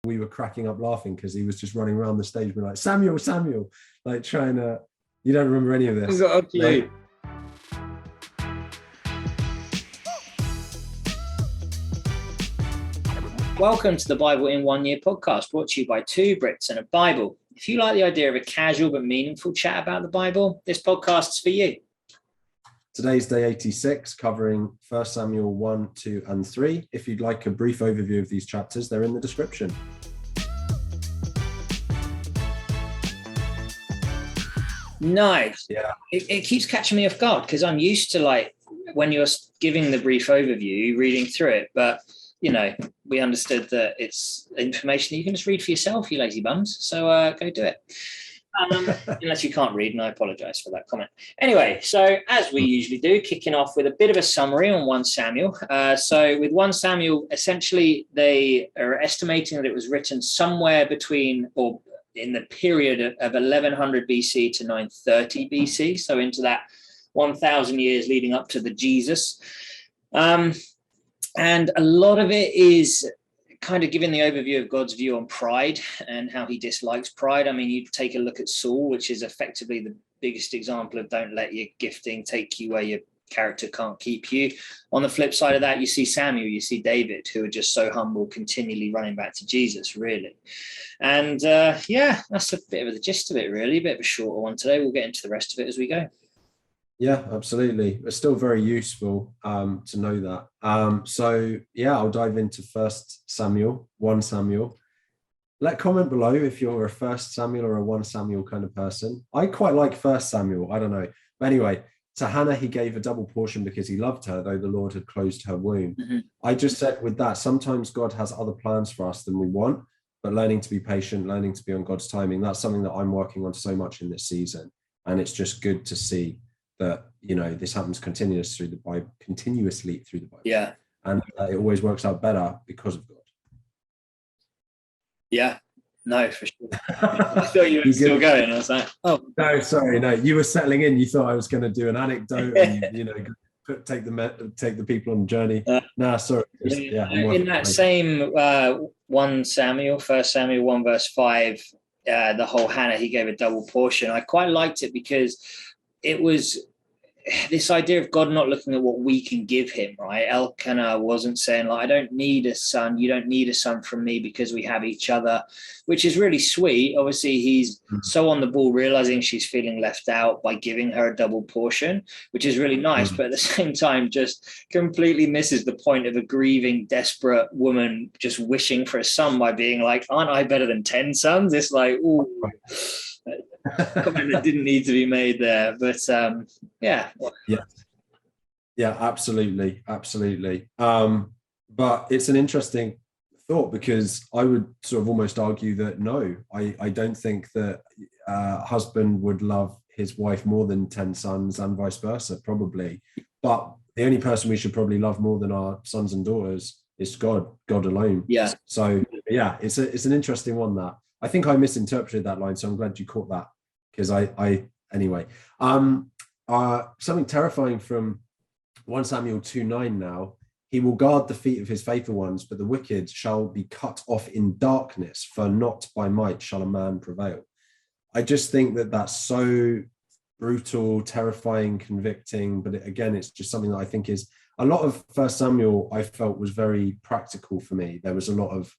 we were cracking up laughing because he was just running around the stage being like, Samuel, Samuel, like trying to, you don't remember any of this. Okay. Welcome to the Bible in 1 Year podcast, brought to you by two Brits and a Bible. If you like the idea of a casual but meaningful chat about the Bible, this podcast's for you. Today's day 86, covering 1 Samuel 1, 2, and 3. If you'd like a brief overview of these chapters, they're in the description. Nice. Yeah. It keeps catching me off guard because I'm used to, like, when you're giving the brief overview, reading through it, but you know, we understood that it's information that you can just read for yourself, you lazy bums. So go do it. Unless you can't read, and I apologize for that comment. Anyway, so as we usually do, kicking off with a bit of a summary on 1 Samuel. So with 1 Samuel, essentially they are estimating that it was written somewhere between, or in the period of 1100 BC to 930 BC. So into that 1,000 years leading up to the Jesus. And a lot of it is kind of giving the overview of God's view on pride and how he dislikes pride. I mean, you take a look at Saul, which is effectively the biggest example of don't let your gifting take you where your character can't keep you. On the flip side of that, you see Samuel, you see David, who are just so humble, continually running back to Jesus, really. And yeah, that's a bit of the gist of it, really. A bit of a shorter one today. We'll get into the rest of it as we go. Yeah, absolutely. It's still very useful to know that. So yeah, I'll dive into 1 Samuel, 1 Samuel. Comment below if you're a 1 Samuel or a 1 Samuel kind of person. I quite like 1 Samuel. I don't know. But anyway, to Hannah, he gave a double portion because he loved her, though the Lord had closed her womb. Mm-hmm. I just said with that, sometimes God has other plans for us than we want, but learning to be patient, learning to be on God's timing, that's something that I'm working on so much in this season. And it's just good to see that, you know, this happens continuously through the Bible. Yeah. And it always works out better because of God. Yeah. No, for sure. I thought you were still going. I was like, oh. No, sorry. No, you were settling in. You thought I was going to do an anecdote and, you know, take the people on the journey. No, sorry. In that same 1 Samuel, 1 Samuel 1 verse 5, the whole Hannah, he gave a double portion. I quite liked it because it was this idea of God not looking at what we can give him, right? Elkanah wasn't saying, like, I don't need a son. You don't need a son from me because we have each other, which is really sweet. Obviously, he's so on the ball, realizing she's feeling left out by giving her a double portion, which is really nice. But at the same time, just completely misses the point of a grieving, desperate woman just wishing for a son by being like, aren't I better than 10 sons? It's like, ooh. Comment that didn't need to be made there, but yeah, absolutely. But it's an interesting thought because I would sort of almost argue that no, I don't think that a husband would love his wife more than 10 sons and vice versa, probably. But the only person we should probably love more than our sons and daughters is God alone. Yeah. So yeah, it's an interesting one that I think I misinterpreted that line, so I'm glad you caught that. Because anyway, something terrifying from 1 Samuel 2:9 now. He will guard the feet of his faithful ones, but the wicked shall be cut off in darkness, for not by might shall a man prevail. I just think that that's so brutal, terrifying, convicting. But again, it's just something that I think is a lot of 1 Samuel I felt was very practical for me. There was a lot of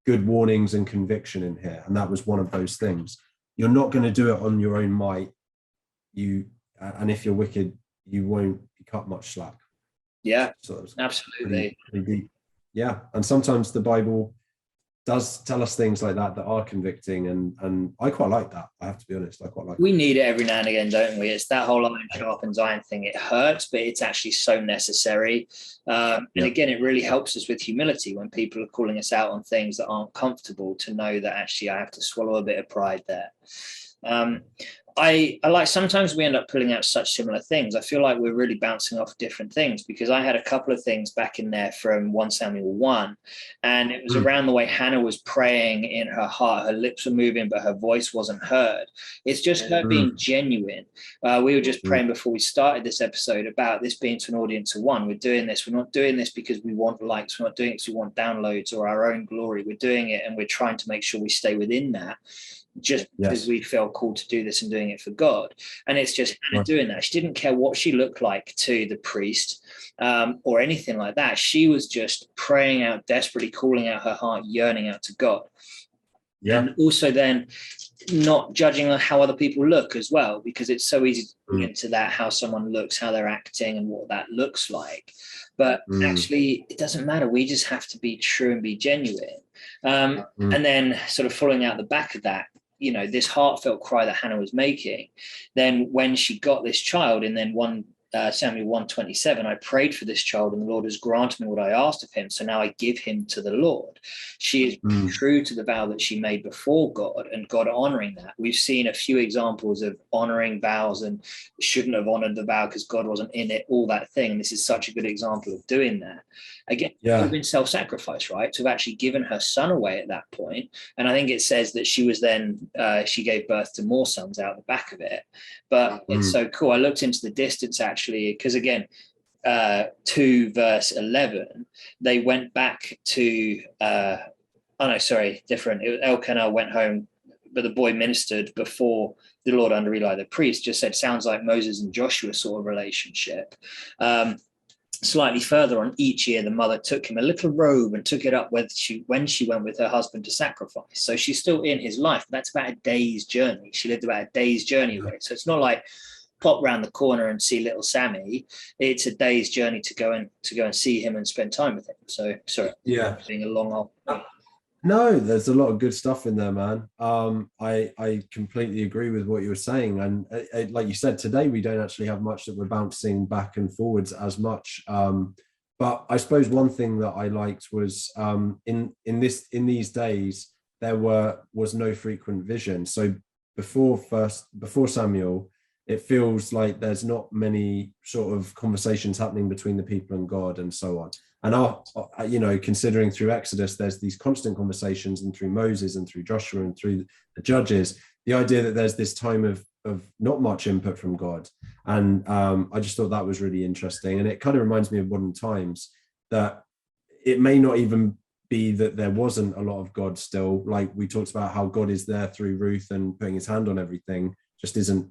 good warnings and conviction in here. And that was one of those things. You're not going to do it on your own might. And if you're wicked, you won't be cut much slack. Yeah, so absolutely. Pretty deep. Yeah. And sometimes the Bible does tell us things like that are convicting. And I quite like that. I have to be honest. I quite like We need it every now and again, don't we? It's that whole iron sharpens iron thing. It hurts, but it's actually so necessary. And again, it really helps us with humility when people are calling us out on things that aren't comfortable, to know that actually I have to swallow a bit of pride there. I like, sometimes we end up pulling out such similar things. I feel like we're really bouncing off different things, because I had a couple of things back in there from 1 Samuel 1, and it was around the way Hannah was praying in her heart. Her lips were moving, but her voice wasn't heard. It's just her being genuine. We were just praying before we started this episode about this being to an audience of one. We're doing this. We're not doing this because we want likes. We're not doing it because we want downloads or our own glory. We're doing it, and we're trying to make sure we stay within that, just because we feel called to do this and doing it for God. And it's just Hannah doing that. She didn't care what she looked like to the priest or anything like that. She was just praying out desperately, calling out her heart, yearning out to God. And also then not judging on how other people look as well, because it's so easy to get into that, how someone looks, how they're acting and what that looks like. But actually, it doesn't matter. We just have to be true and be genuine. And then sort of following out the back of that, this heartfelt cry that Hannah was making, then when she got this child, and then 1 Samuel 1:27, I prayed for this child and the Lord has granted me what I asked of him, so now I give him to the Lord. She is true to the vow that she made before God, and God honoring that. We've seen a few examples of honoring vows and shouldn't have honored the vow because God wasn't in it, all that thing. This is such a good example of doing that. Again, in self-sacrifice, right? To have actually given her son away at that point. And I think it says that she was then, she gave birth to more sons out the back of it. But it's so cool. I looked into the distance actually, because again, 2 verse 11, they went back to, different. It was Elkanah went home, but the boy ministered before the Lord under Eli the priest. Just said, sounds like Moses and Joshua sort of relationship. Slightly further on, each year the mother took him a little robe and took it up when she went with her husband to sacrifice. So she's still in his life. That's about a day's journey. She lived about a day's journey away. So it's not like pop round the corner and see little Sammy. It's a day's journey to go and see him and spend time with him. So sorry, being a long old. No, there's a lot of good stuff in there, man. I completely agree with what you were saying, and like you said, today we don't actually have much that we're bouncing back and forwards as much. But I suppose one thing that I liked was in these days there was no frequent vision. So before Samuel, it feels like there's not many sort of conversations happening between the people and God and so on. And considering through Exodus, there's these constant conversations, and through Moses and through Joshua and through the judges, the idea that there's this time of not much input from God. And I just thought that was really interesting. And it kind of reminds me of modern times, that it may not even be that there wasn't a lot of God still. Like we talked about how God is there through Ruth and putting his hand on everything, just isn't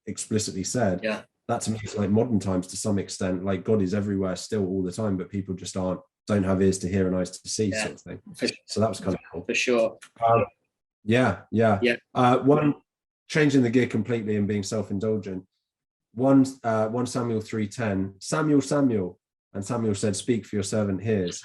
explicitly said. That to me is like modern times to some extent. Like God is everywhere still all the time, but people just don't have ears to hear and eyes to see, sort of thing. So that was kind of cool. For sure. One, changing the gear completely and being self-indulgent. 1 Samuel 3:10, Samuel, and Samuel said, speak, for your servant hears.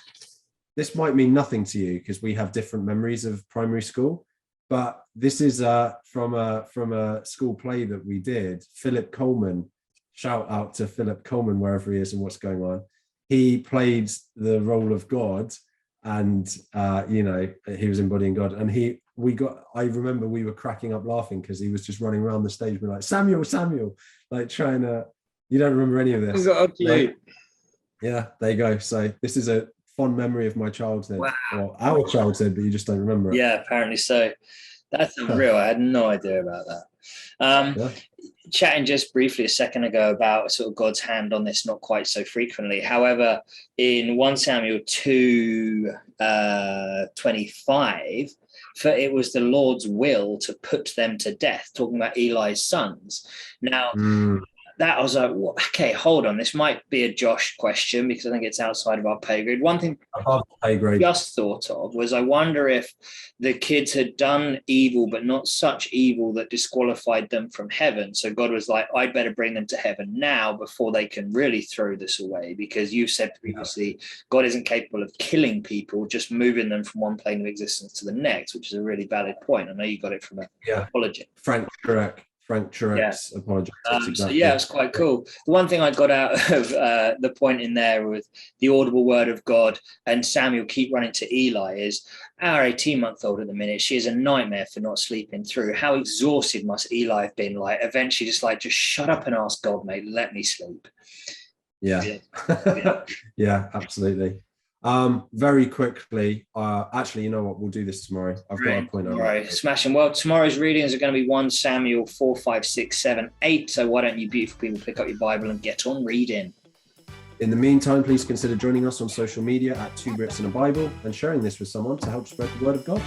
This might mean nothing to you because we have different memories of primary school, but this is from a school play that we did. Philip Coleman, shout out to Philip Coleman wherever he is and what's going on. He played the role of God, and he was embodying God. And I remember we were cracking up laughing because he was just running around the stage being like, Samuel, like trying to. You don't remember any of this? Yeah, there you go. So this is a fond memory of my childhood, or our childhood, but you just don't remember it. Yeah, apparently so. That's unreal. I had no idea about that. Chatting just briefly a second ago about sort of God's hand on this, not quite so frequently. However, in 1 Samuel 2:25, for it was the Lord's will to put them to death, talking about Eli's sons. Now, that I was like, well, okay, hold on. This might be a Josh question because I think it's outside of our pay grade. One thing I just thought of was, I wonder if the kids had done evil, but not such evil that disqualified them from heaven. So God was like, I'd better bring them to heaven now before they can really throw this away. Because you said previously, God isn't capable of killing people, just moving them from one plane of existence to the next, which is a really valid point. I know you got it from a apology. Frank Shrek Frank Turek's apologetics. Exactly. So yeah, it's quite cool. The one thing I got out of the point in there with the audible word of God and Samuel keep running to Eli is our 18-month-old at the minute. She is a nightmare for not sleeping through. How exhausted must Eli have been? Like eventually just shut up and ask God, mate, let me sleep. Yeah. Yeah, absolutely. Very quickly, actually, you know what, we'll do this tomorrow. I've got a point. Right, smashing. Well, tomorrow's readings are going to be 1 Samuel 4, 5, 6, 7, 8. So why don't you beautiful people pick up your Bible and get on reading? In the meantime, please consider joining us on social media at 2 Brits and a Bible and sharing this with someone to help spread the word of God.